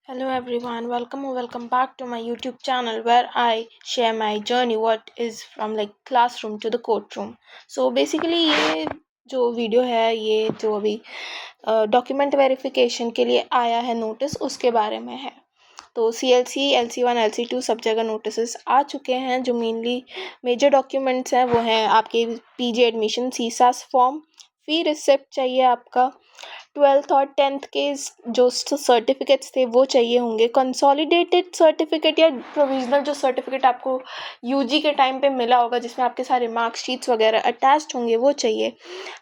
Hello everyone, welcome back to my YouTube channel where I share my journey what is from like classroom to the courtroom. So basically ये जो video है ये जो अभी document verification के लिए आया है नोटिस उसके बारे में है। तो CLC, LC1, LC2 सब जगह नोटिस आ चुके हैं। जो मेनली मेजर डॉक्यूमेंट्स हैं वो हैं आपके PG एडमिशन CSAS फॉर्म, फी रिसिप्ट चाहिए आपका, 12th और 10th के जो सर्टिफिकेट्स थे वो चाहिए होंगे, कंसोलिडेटेड सर्टिफिकेट या प्रोविजनल जो सर्टिफिकेट आपको यूजी के टाइम पे मिला होगा जिसमें आपके सारे मार्कशीट्स वगैरह अटैच्ड होंगे वो चाहिए,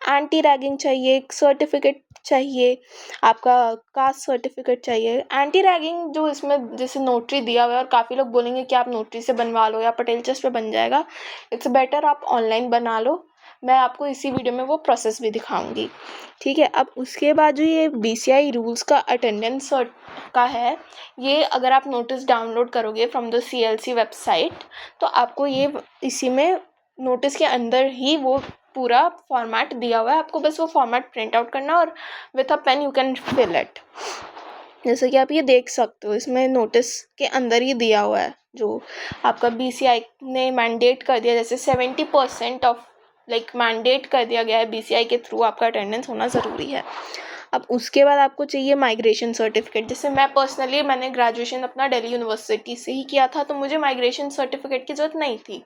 एंटी रैगिंग चाहिए, सर्टिफिकेट चाहिए, आपका कास्ट सर्टिफिकेट चाहिए। एंटी रैगिंग जो इसमें जैसे नोटरी दिया हुआ है और काफ़ी लोग बोलेंगे कि आप नोटरी से बनवा लो या पटेल चेस्ट पे बन जाएगा, इट्स बेटर आप ऑनलाइन बना लो। मैं आपको इसी वीडियो में वो प्रोसेस भी दिखाऊंगी। ठीक है, अब उसके बाद जो ये BCI रूल्स का अटेंडेंस का है, ये अगर आप नोटिस डाउनलोड करोगे फ्रॉम द CLC वेबसाइट तो आपको ये इसी में नोटिस के अंदर ही वो पूरा फॉर्मेट दिया हुआ है। आपको बस वो फॉर्मेट प्रिंट आउट करना और with a pen you can fill it. जैसे कि आप ये देख सकते हो इसमें नोटिस के अंदर ही दिया हुआ है जो आपका BCI ने मैंडेट कर दिया, जैसे 70% ऑफ मैंडेट कर दिया गया है BCI के थ्रू आपका अटेंडेंस होना ज़रूरी है। अब उसके बाद आपको चाहिए माइग्रेशन सर्टिफिकेट। जैसे मैंने ग्रेजुएशन अपना दिल्ली यूनिवर्सिटी से ही किया था तो मुझे माइग्रेशन सर्टिफिकेट की ज़रूरत नहीं थी।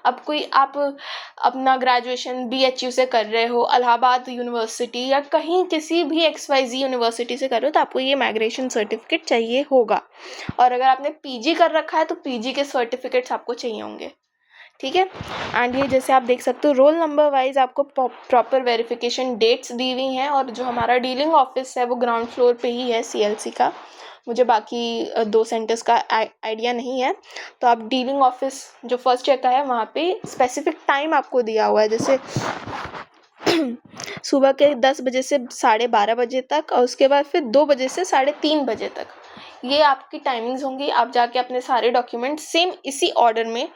अब कोई आप अपना ग्रेजुएशन BHU से कर रहे हो, इलाहाबाद यूनिवर्सिटी या कहीं किसी भी XYZ यूनिवर्सिटी से कर रहे हो तो आपको ये माइग्रेशन सर्टिफिकेट चाहिए होगा। और अगर आपने PG कर रखा है तो PG के सर्टिफिकेट्स आपको चाहिए होंगे। ठीक है, एंड ये जैसे आप देख सकते हो रोल नंबर वाइज आपको प्रॉपर वेरिफिकेशन डेट्स दी हुई हैं। और जो हमारा डीलिंग ऑफिस है वो ग्राउंड फ्लोर पे ही है CLC का। मुझे बाकी 2 सेंटर्स का आइडिया नहीं है। तो आप डीलिंग ऑफिस जो फर्स्ट ईयर का है वहाँ पे स्पेसिफिक टाइम आपको दिया हुआ है, जैसे सुबह के 10 बजे से 12:30 बजे तक और उसके बाद फिर 2 बजे से 3:30 बजे तक। ये आपकी टाइमिंग्स होंगी। आप जाके अपने सारे डॉक्यूमेंट सेम इसी ऑर्डर में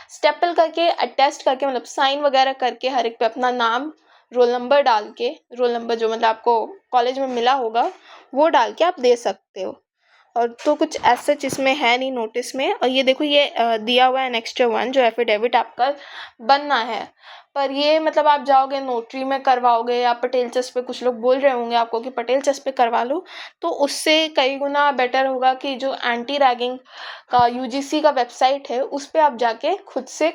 स्टेपल करके अटेस्ट करके मतलब साइन वगैरह करके हर एक पे अपना नाम, रोल नंबर डाल के, रोल नंबर जो मतलब आपको कॉलेज में मिला होगा वो डाल के आप दे सकते हो। और तो कुछ ऐसा इसमें है नहीं नोटिस में। और ये देखो ये दिया हुआ है नेक्स्ट 1 जो एफिडेविट आपका बनना है। पर ये मतलब आप जाओगे नोटरी में करवाओगे या पटेल चेस्ट पे कुछ लोग बोल रहे होंगे आपको कि पटेल चेस्ट पे करवा लो, तो उससे कई गुना बेटर होगा कि जो एंटी रैगिंग का UGC का वेबसाइट है उस पर आप जाके खुद से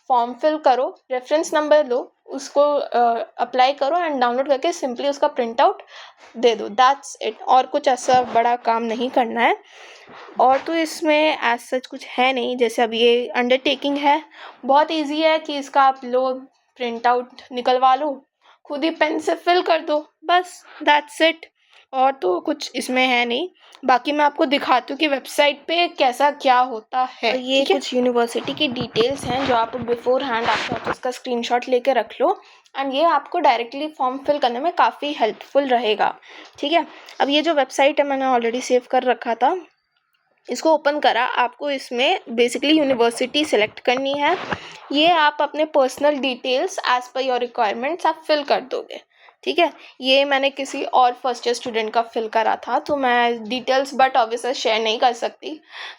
फॉर्म फिल करो, रेफरेंस नंबर लो, उसको अप्लाई करो एंड डाउनलोड करके सिंपली उसका प्रिंट आउट दे दो, दैट्स इट। और कुछ ऐसा बड़ा काम नहीं करना है। और तो इसमें एज सच कुछ है नहीं। जैसे अब ये अंडरटेकिंग है, बहुत इजी है कि इसका आप लो प्रिंट आउट निकलवा लो, खुद ही पेन से फिल कर दो, बस दैट्स इट। और तो कुछ इसमें है नहीं। बाकी मैं आपको दिखाती हूँ कि वेबसाइट पे कैसा क्या होता है। तो ये कुछ यूनिवर्सिटी की डिटेल्स हैं जो आप बिफोर हैंड आप उसका स्क्रीनशॉट लेके रख लो एंड ये आपको डायरेक्टली फॉर्म फिल करने में काफ़ी हेल्पफुल रहेगा। ठीक है, अब ये जो वेबसाइट है मैंने ऑलरेडी सेव कर रखा था, इसको ओपन करा। आपको इसमें बेसिकली यूनिवर्सिटी सेलेक्ट करनी है। ये आप अपने personal details as per your requirements आप फिल कर दोगे। ठीक है, ये मैंने किसी और फर्स्ट ईयर स्टूडेंट का फिल करा था तो मैं डिटेल्स बट ऑब्वियसली शेयर नहीं कर सकती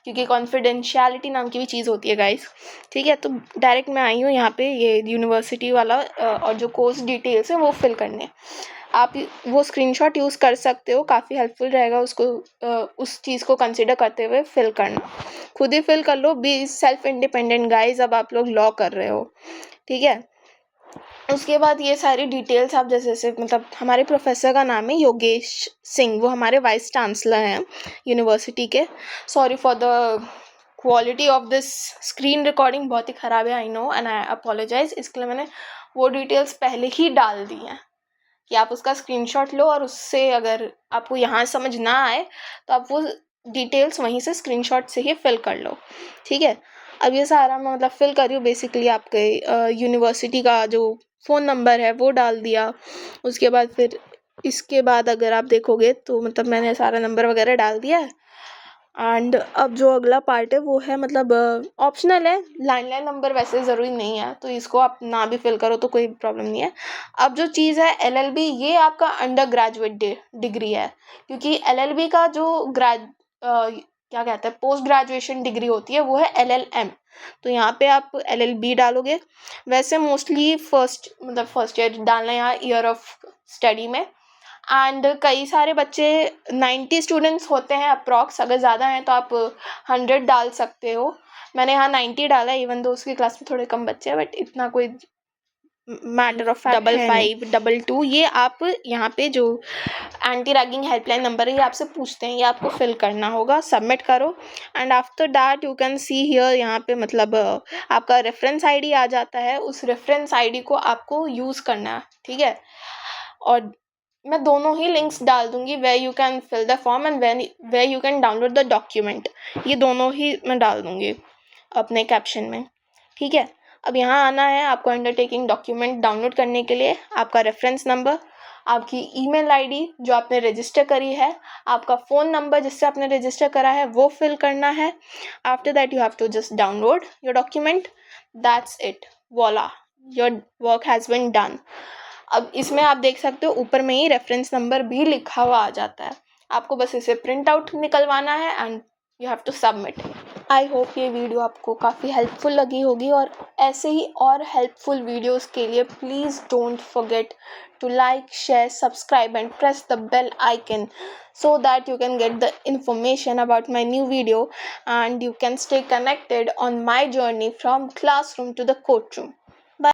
क्योंकि कॉन्फिडेंशियलिटी नाम की भी चीज़ होती है गाइस। ठीक है, तो डायरेक्ट मैं आई हूँ यहाँ पे ये यूनिवर्सिटी वाला और जो कोर्स डिटेल्स है वो फिल करने। आप वो स्क्रीनशॉट यूज़ कर सकते हो, काफ़ी हेल्पफुल रहेगा उसको उस चीज़ को कंसिडर करते हुए फिल करना। खुद ही फिल कर लो, बी सेल्फ इंडिपेंडेंट गाइज। अब आप लोग लॉ कर रहे हो, ठीक है। उसके बाद ये सारी डिटेल्स आप जैसे जैसे मतलब हमारे प्रोफेसर का नाम है योगेश सिंह, वो हमारे वाइस चांसलर हैं यूनिवर्सिटी के। Sorry for the quality of this screen recording, बहुत ही ख़राब है, I know and I apologize. इसके लिए मैंने वो डिटेल्स पहले ही डाल दी हैं कि आप उसका स्क्रीनशॉट लो और उससे अगर आपको यहाँ समझ ना आए तो आप वो डिटेल्स वहीं से स्क्रीनशॉट से ही फिल कर लो। ठीक है, अब ये सारा मैं मतलब फिल कर रही हूँ। बेसिकली आपके यूनिवर्सिटी का जो फ़ोन नंबर है वो डाल दिया। उसके बाद फिर इसके बाद अगर आप देखोगे तो मतलब मैंने सारा नंबर वगैरह डाल दिया है। एंड अब जो अगला पार्ट है वो है मतलब ऑप्शनल है, लैंडलाइन नंबर वैसे ज़रूरी नहीं है तो इसको आप ना भी फिल करो तो कोई प्रॉब्लम नहीं है। अब जो चीज़ है LLB, ये आपका अंडर ग्रेजुएट डिग्री है क्योंकि LLB का जो क्या कहते हैं, पोस्ट ग्रेजुएशन डिग्री होती है, वो है LLM। तो यहाँ पे आप LLB डालोगे। वैसे मोस्टली फर्स्ट ईयर डालना है यहाँ ईयर ऑफ स्टडी में। एंड कई सारे बच्चे 90 स्टूडेंट्स होते हैं अप्रॉक्स, अगर ज़्यादा हैं तो आप 100 डाल सकते हो। मैंने यहाँ 90 डाला है, इवन दो उसकी क्लास में थोड़े कम बच्चे हैं, बट इतना कोई मैटर ऑफ फैक्ट है नहीं। 5522 ये आप यहाँ पे जो एंटी रैगिंग हेल्पलाइन नंबर है ये आपसे पूछते हैं, ये आपको फिल करना होगा, सबमिट करो। And after that you can see here, यहाँ पे मतलब आपका रेफरेंस आईडी आ जाता है, उस रेफरेंस आईडी को आपको यूज़ करना है, ठीक है। और मैं दोनों ही लिंक्स डाल दूंगी, way you can fill the form and way you can download the document, ये दोनों ही मैं डाल दूंगी अपने कैप्शन में, ठीक है। अब यहाँ आना है आपको अंडरटेकिंग डॉक्यूमेंट डाउनलोड करने के लिए, आपका रेफरेंस नंबर, आपकी ईमेल आईडी जो आपने रजिस्टर करी है, आपका फ़ोन नंबर जिससे आपने रजिस्टर करा है वो फिल करना है। After that you have to just download your document, that's it, voila, your work has been done. अब इसमें आप देख सकते हो ऊपर में ही रेफरेंस नंबर भी लिखा हुआ आ जाता है, आपको बस इसे प्रिंट आउट निकलवाना है and you have to submit. I hope ये वीडियो आपको काफ़ी हेल्पफुल लगी होगी, और ऐसे ही और हेल्पफुल वीडियोस के लिए please don't forget to like, share, subscribe and press the bell icon so that you can get the information about my new video and you can stay connected on my journey from classroom to the courtroom.